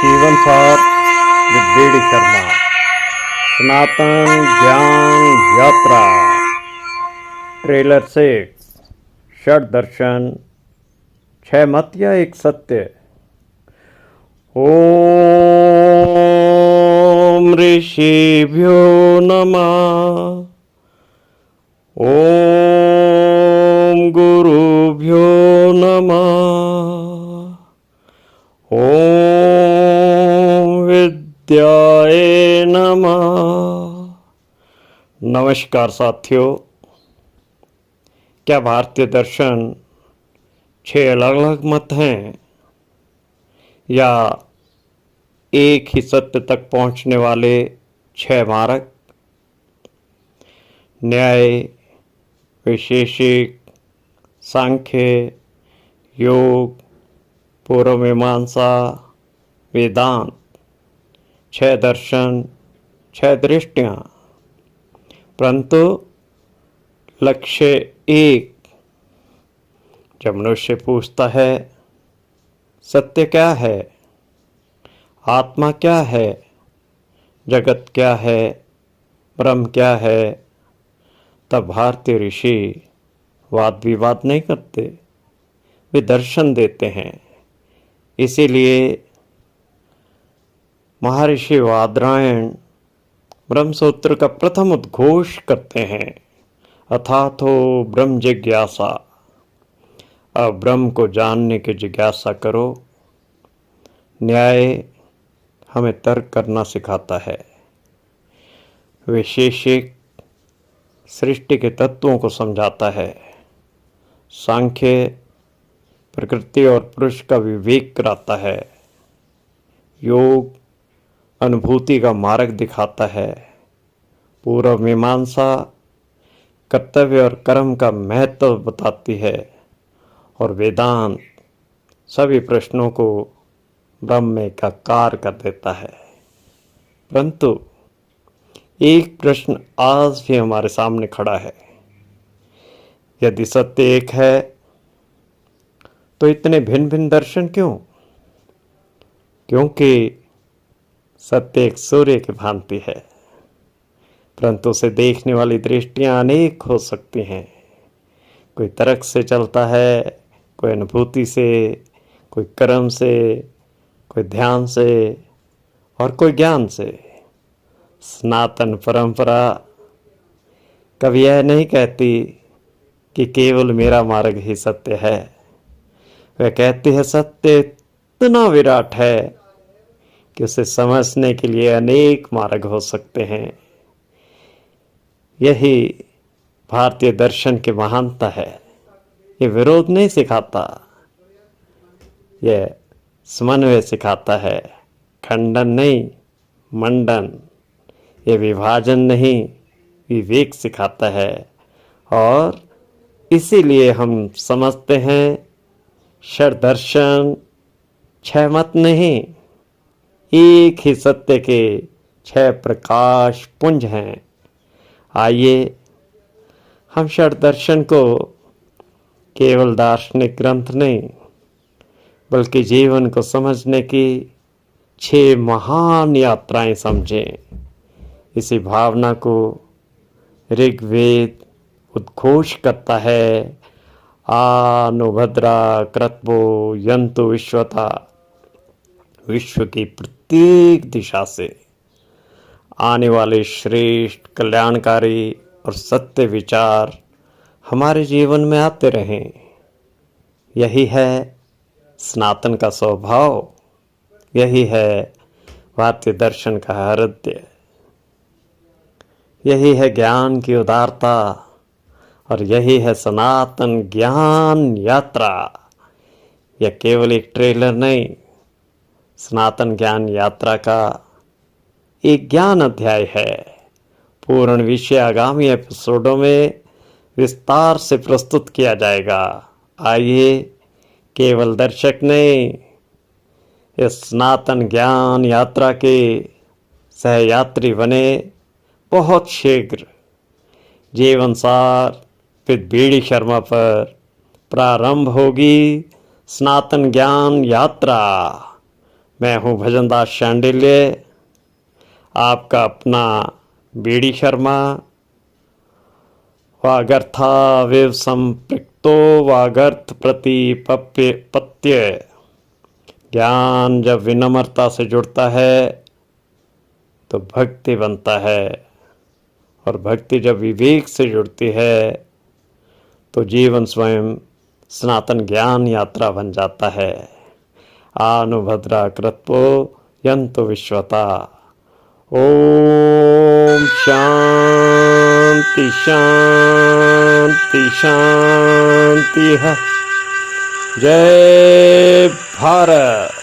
जीवन सार with BD Sharma. सनातन ज्ञान यात्रा ट्रेलर 6 षड दर्शन 6 मत या एक सत्य। ओम ऋषिभ्यो नमः। ओम गुरुभ्यो नमः। ओम विद्याय नमः। नमस्कार साथियों, क्या भारतीय दर्शन 6 अलग अलग मत हैं या एक ही सत्य तक पहुंचने वाले 6 मार्ग? न्याय, वैशेषिक, सांख्य, योग, पूर्व मीमांसा, वेदांत, 6 दर्शन, 6 दृष्टियां। परंतु लक्ष्य एक। जब मनुष्य पूछता है सत्य क्या है, आत्मा क्या है, जगत क्या है, ब्रह्म क्या है, तब भारतीय ऋषि वाद विवाद नहीं करते, वे दर्शन देते हैं। इसीलिए महर्षि वादरायण ब्रह्मसूत्र का प्रथम उद्घोष करते हैं, अथातो ब्रह्म जिज्ञासा। अब ब्रह्म को जानने की जिज्ञासा करो। न्याय हमें तर्क करना सिखाता है। वैशेषिक सृष्टि के तत्वों को समझाता है। सांख्य प्रकृति और पुरुष का विवेक कराता है। योग अनुभूति का मार्ग दिखाता है। पूर्व मीमांसा कर्तव्य और कर्म का महत्व बताती है। और वेदांत सभी प्रश्नों को ब्रह्म में एकाकार कर देता है। परंतु एक प्रश्न आज भी हमारे सामने खड़ा है, यदि सत्य एक है तो इतने भिन्न भिन्न दर्शन क्यों? क्योंकि सत्य एक सूर्य की भांति है, परंतु उसे देखने वाली दृष्टियां अनेक हो सकती हैं। कोई तर्क से चलता है, कोई अनुभूति से, कोई कर्म से, कोई ध्यान से और कोई ज्ञान से। सनातन परंपरा कभी यह नहीं कहती कि केवल मेरा मार्ग ही सत्य है। वह कहती है सत्य इतना विराट है कि उसे समझने के लिए अनेक मार्ग हो सकते हैं। यही भारतीय दर्शन की महानता है। ये विरोध नहीं सिखाता, यह समन्वय सिखाता है। खंडन नहीं, मंडन। ये विभाजन नहीं, विवेक सिखाता है। और इसीलिए हम समझते हैं षड दर्शन 6 मत नहीं, एक ही सत्य के 6 प्रकाश पुंज हैं। आइए हम षड दर्शन को केवल दार्शनिक ग्रंथ नहीं, बल्कि जीवन को समझने की 6 महान यात्राएं समझें। इसी भावना को ऋग्वेद उद्घोष करता है। आनुभद्रा कृतवो यन्तु विश्वता। विश्व की प्रत्येक दिशा से आने वाले श्रेष्ठ, कल्याणकारी और सत्य विचार हमारे जीवन में आते रहें। यही है सनातन का स्वभाव, यही है भारतीय दर्शन का हृदय, यही है ज्ञान की उदारता और यही है सनातन ज्ञान यात्रा। यह केवल एक ट्रेलर नहीं, सनातन ज्ञान यात्रा का एक ज्ञान अध्याय है। पूर्ण विषय आगामी एपिसोडों में विस्तार से प्रस्तुत किया जाएगा। आइए केवल दर्शक नहीं, इस सनातन ज्ञान यात्रा के सहयात्री बने। बहुत शीघ्र जीवन सार विद बीडी शर्मा पर प्रारंभ होगी सनातन ज्ञान यात्रा। मैं हूँ भजनदास शांडिल्य, आपका अपना बीडी शर्मा। वागर्थाविव संपृक्तो वागर्थ प्रतिपत्य। ज्ञान जब विनम्रता से जुड़ता है तो भक्ति बनता है, और भक्ति जब विवेक से जुड़ती है तो जीवन स्वयं सनातन ज्ञान यात्रा बन जाता है। आनुभद्रा कृत्वो यंतो विश्वता। ओम शांति शांति शांति। जय भारत।